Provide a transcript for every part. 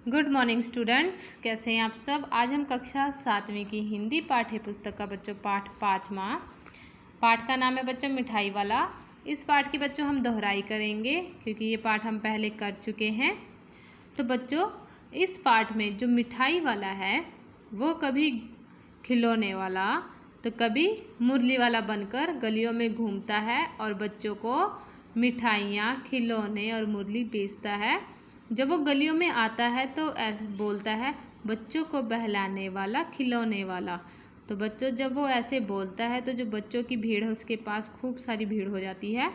Good morning students, कैसे हैं आप सब। आज हम कक्षा 7वीं की हिंदी पाठ्य पुस्तक का बच्चों पाठ 5वां पाठ का नाम है बच्चों मिठाई वाला। इस पाठ की बच्चों हम दोहराई करेंगे क्योंकि ये पाठ हम पहले कर चुके हैं। तो बच्चों इस पाठ में जो मिठाई वाला है वो कभी खिलौने वाला तो कभी मुरली वाला बनकर गलियों में घूमता है और बच्चों को मिठाइयाँ, खिलौने और मुरली बेचता है। जब वो गलियों में आता है तो ऐसे बोलता है, बच्चों को बहलाने वाला, खिलौने वाला। तो बच्चों जब वो ऐसे बोलता है तो जो बच्चों की भीड़ है उसके पास खूब सारी भीड़ हो जाती है।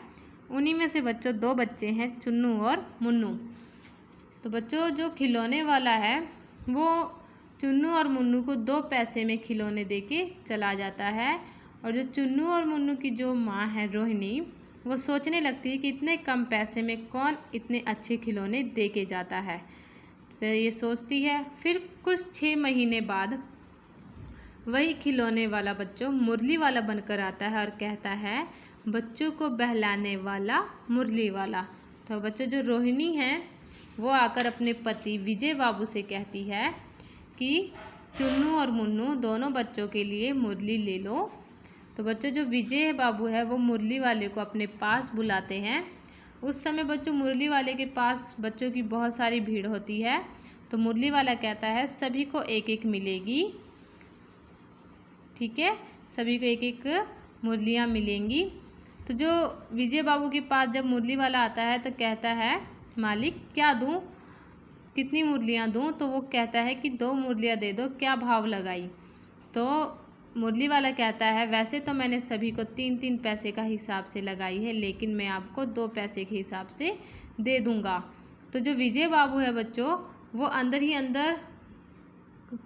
उन्हीं में से बच्चों 2 बच्चे हैं, चुन्नू और मुन्नू। तो बच्चों जो खिलौने वाला है वो चुन्नू और मुन्नू को 2 पैसे में खिलौने देके चला जाता है। और जो चुन्नू और मुन्नू की जो माँ है रोहिणी, वो सोचने लगती है कि इतने कम पैसे में कौन इतने अच्छे खिलौने दे के जाता है। फिर ये सोचती है। फिर कुछ 6 महीने बाद वही खिलौने वाला बच्चों मुरली वाला बनकर आता है और कहता है, बच्चों को बहलाने वाला, मुरली वाला। तो बच्चों जो रोहिणी है वो आकर अपने पति विजय बाबू से कहती है कि चुन्नू और मुन्नू दोनों बच्चों के लिए मुरली ले लो। तो बच्चों जो विजय बाबू है वो मुरली वाले को अपने पास बुलाते हैं। उस समय बच्चों मुरली वाले के पास बच्चों की बहुत सारी भीड़ होती है। तो मुरली वाला कहता है सभी को एक एक मिलेगी, ठीक है, सभी को एक एक मुरलियाँ मिलेंगी। तो जो विजय बाबू के पास जब मुरली वाला आता है तो कहता है, मालिक क्या दूँ, कितनी मुरलियाँ दूँ। तो वो कहता है कि 2 मुरलियाँ दे दो, क्या भाव लगाई। तो मुरली वाला कहता है, वैसे तो मैंने सभी को 3-3 पैसे का हिसाब से लगाई है, लेकिन मैं आपको 2 पैसे के हिसाब से दे दूँगा। तो जो विजय बाबू है बच्चों वो अंदर ही अंदर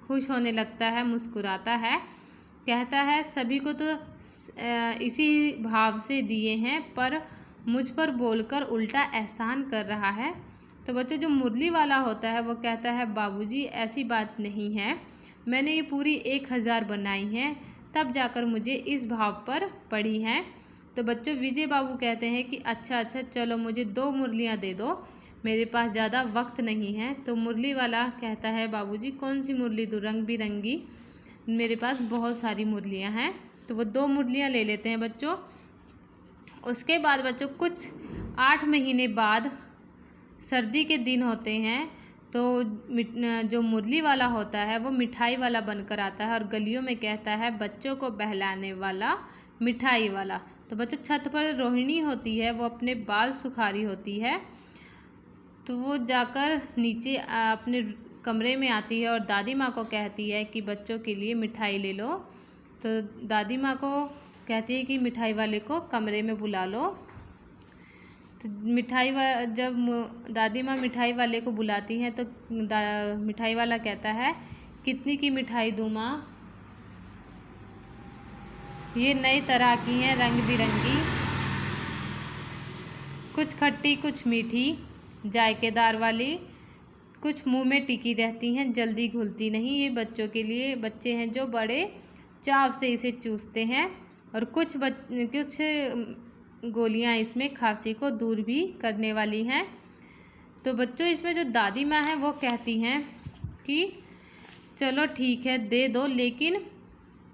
खुश होने लगता है, मुस्कुराता है, कहता है सभी को तो इसी भाव से दिए हैं, पर मुझ पर बोलकर उल्टा एहसान कर रहा है। तो बच्चों जो मुरली वाला होता है वो कहता है, बाबूजी ऐसी बात नहीं है, मैंने ये पूरी 1000 बनाई हैं, तब जाकर मुझे इस भाव पर पड़ी हैं। तो बच्चों विजय बाबू कहते हैं कि अच्छा चलो मुझे 2 मुरलियाँ दे दो, मेरे पास ज़्यादा वक्त नहीं है। तो मुरली वाला कहता है, बाबूजी कौन सी मुरली दूँ, रंग बिरंगी, मेरे पास बहुत सारी मुरलियाँ हैं। तो वो 2 मुरलियाँ ले लेते हैं बच्चों। उसके बाद बच्चों कुछ 8 महीने बाद सर्दी के दिन होते हैं। तो जो मुरली वाला होता है वो मिठाई वाला बनकर आता है और गलियों में कहता है, बच्चों को बहलाने वाला, मिठाई वाला। तो बच्चों छत पर रोहिणी होती है, वो अपने बाल सुखा रही होती है। तो वो जाकर नीचे अपने कमरे में आती है और दादी माँ को कहती है कि बच्चों के लिए मिठाई ले लो। तो दादी माँ को कहती है कि मिठाई वाले को कमरे में बुला लो। तो जब दादी माँ मिठाई वाले को बुलाती हैं तो मिठाई वाला कहता है, कितनी की मिठाई दूँ माँ, ये नई तरह की हैं, रंग बिरंगी, कुछ खट्टी कुछ मीठी, जायकेदार वाली, कुछ मुंह में टिकी रहती हैं, जल्दी घुलती नहीं। ये बच्चों के लिए, बच्चे हैं जो बड़े चाव से इसे चूसते हैं। और कुछ गोलियां इसमें खांसी को दूर भी करने वाली हैं। तो बच्चों इसमें जो दादी माँ है वो कहती हैं कि चलो ठीक है दे दो, लेकिन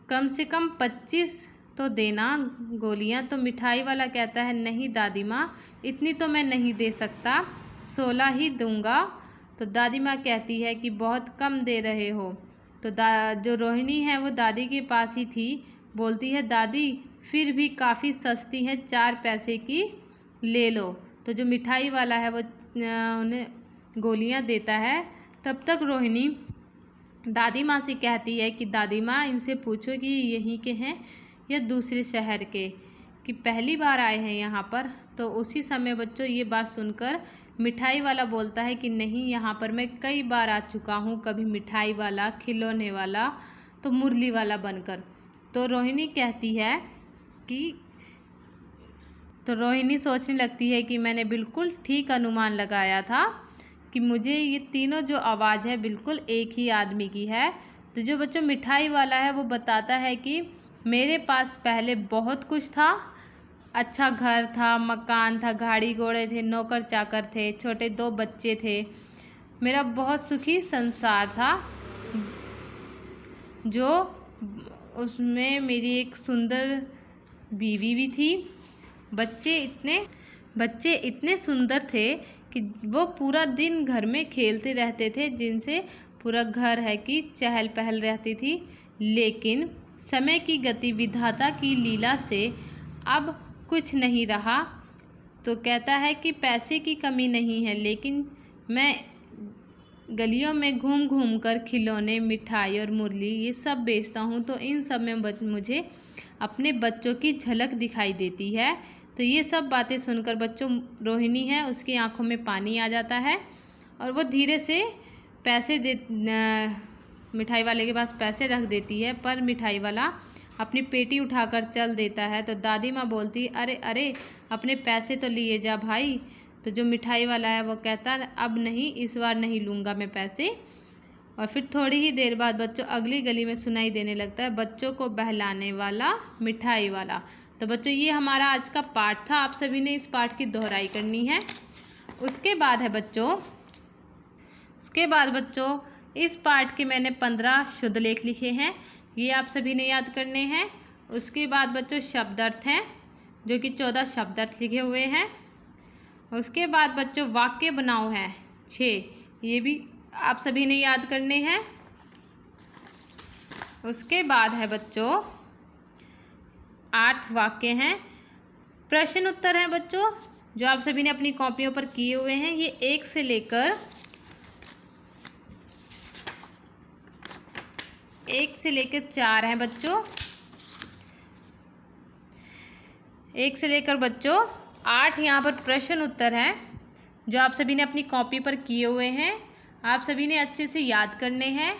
कम से कम 25 तो देना गोलियां। तो मिठाई वाला कहता है, नहीं दादी माँ, इतनी तो मैं नहीं दे सकता, 16 ही दूंगा। तो दादी माँ कहती है कि बहुत कम दे रहे हो। तो जो रोहिणी है वो दादी के पास ही थी, बोलती है, दादी फिर भी काफ़ी सस्ती है, 4 पैसे की ले लो। तो जो मिठाई वाला है वो उन्हें गोलियां देता है। तब तक रोहिणी दादी माँ से कहती है कि दादी माँ इनसे पूछो कि यहीं के हैं या दूसरे शहर के, कि पहली बार आए हैं यहाँ पर। तो उसी समय बच्चों ये बात सुनकर मिठाई वाला बोलता है कि नहीं, यहाँ पर मैं कई बार आ चुका हूँ, कभी मिठाई वाला, खिलौने वाला, तो मुरली वाला बनकर। तो रोहिणी कहती है कि तो रोहिणी सोचने लगती है कि मैंने बिल्कुल ठीक अनुमान लगाया था कि मुझे ये तीनों जो आवाज़ है बिल्कुल एक ही आदमी की है। तो जो बच्चों मिठाई वाला है वो बताता है कि मेरे पास पहले बहुत कुछ था, अच्छा घर था, मकान था, गाड़ी घोड़े थे, नौकर चाकर थे, छोटे 2 बच्चे थे, मेरा बहुत सुखी संसार था, जो उसमें मेरी एक सुंदर बीवी भी थी। बच्चे इतने सुंदर थे कि वो पूरा दिन घर में खेलते रहते थे, जिनसे पूरा घर है कि चहल पहल रहती थी। लेकिन समय की गति, विधाता की लीला से अब कुछ नहीं रहा। तो कहता है कि पैसे की कमी नहीं है, लेकिन मैं गलियों में घूम घूम कर खिलौने, मिठाई और मुरली ये सब बेचता हूँ, तो इन सब में मुझे अपने बच्चों की झलक दिखाई देती है। तो ये सब बातें सुनकर बच्चों, रोहिणी है उसकी आंखों में पानी आ जाता है और वो धीरे से मिठाई वाले के पास पैसे रख देती है, पर मिठाई वाला अपनी पेटी उठाकर चल देता है। तो दादी माँ बोलती, अरे अरे अपने पैसे तो लिए जा भाई। तो जो मिठाई वाला है वो कहता है, अब नहीं, इस बार नहीं लूँगा मैं पैसे। और फिर थोड़ी ही देर बाद बच्चों अगली गली में सुनाई देने लगता है, बच्चों को बहलाने वाला मिठाई वाला। तो बच्चों ये हमारा आज का पाठ था, आप सभी ने इस पाठ की दोहराई करनी है। उसके बाद बच्चों इस पाठ के मैंने 15 शुद्ध लेख लिखे हैं, ये आप सभी ने याद करने हैं। उसके बाद बच्चों शब्दार्थ हैं, जो कि 14 शब्दार्थ लिखे हुए हैं। उसके बाद बच्चों वाक्य बनाओ हैं 6, ये भी आप सभी ने याद करने हैं। उसके बाद है बच्चों 8 वाक्य हैं। प्रश्न उत्तर हैं बच्चों, जो आप सभी ने अपनी कॉपियों पर किए हुए हैं। ये 1 से लेकर 4 हैं बच्चों। 1 से लेकर बच्चों 8 यहाँ पर प्रश्न उत्तर हैं, जो आप सभी ने अपनी कॉपी पर किए हुए हैं। आप सभी ने अच्छे से याद करने हैं।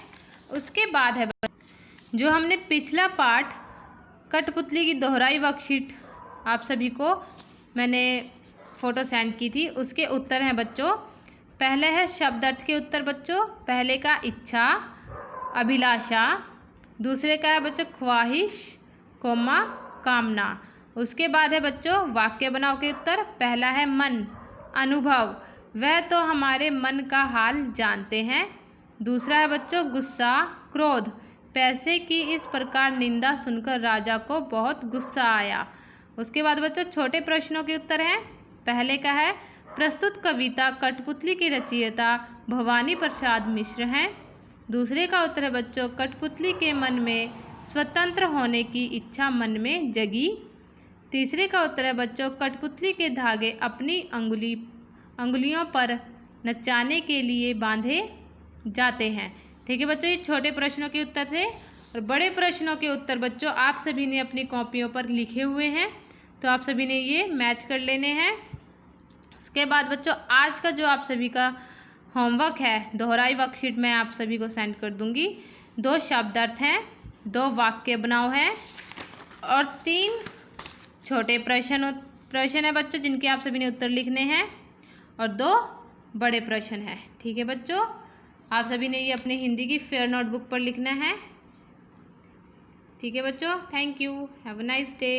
उसके बाद है जो हमने पिछला पाठ कठपुतली की दोहराई वर्कशीट आप सभी को मैंने फ़ोटो सेंड की थी, उसके उत्तर हैं बच्चों। पहले है शब्दार्थ के उत्तर बच्चों। पहले का इच्छा, अभिलाषा। दूसरे का है बच्चों ख्वाहिश, कामना। उसके बाद है बच्चों वाक्य बनाओ के उत्तर। पहला है मन, अनुभव, वह तो हमारे मन का हाल जानते हैं। दूसरा है बच्चों गुस्सा, क्रोध, पैसे की इस प्रकार निंदा सुनकर राजा को बहुत गुस्सा आया। उसके बाद बच्चों छोटे प्रश्नों के उत्तर हैं। पहले का है प्रस्तुत कविता कठपुतली की रचयिता भवानी प्रसाद मिश्र हैं। दूसरे का उत्तर है बच्चों कठपुतली के मन में स्वतंत्र होने की इच्छा मन में जगी। तीसरे का उत्तर है बच्चों कठपुतली के धागे अपनी अंगुलियों पर नचाने के लिए बांधे जाते हैं। ठीक है बच्चों, ये छोटे प्रश्नों के उत्तर थे। और बड़े प्रश्नों के उत्तर बच्चों आप सभी ने अपनी कॉपियों पर लिखे हुए हैं, तो आप सभी ने ये मैच कर लेने हैं। उसके बाद बच्चों आज का जो आप सभी का होमवर्क है, दोहराई वर्कशीट मैं आप सभी को सेंड कर दूंगी। 2 शब्दार्थ हैं, 2 वाक्य बनाओ हैं और 3 छोटे प्रश्न है बच्चों, जिनके आप सभी ने उत्तर लिखने हैं, और 2 बड़े प्रश्न हैं। ठीक है बच्चों, आप सभी ने ये अपने हिंदी की फेयर नोटबुक पर लिखना है। ठीक है बच्चों, thank you, have a nice day.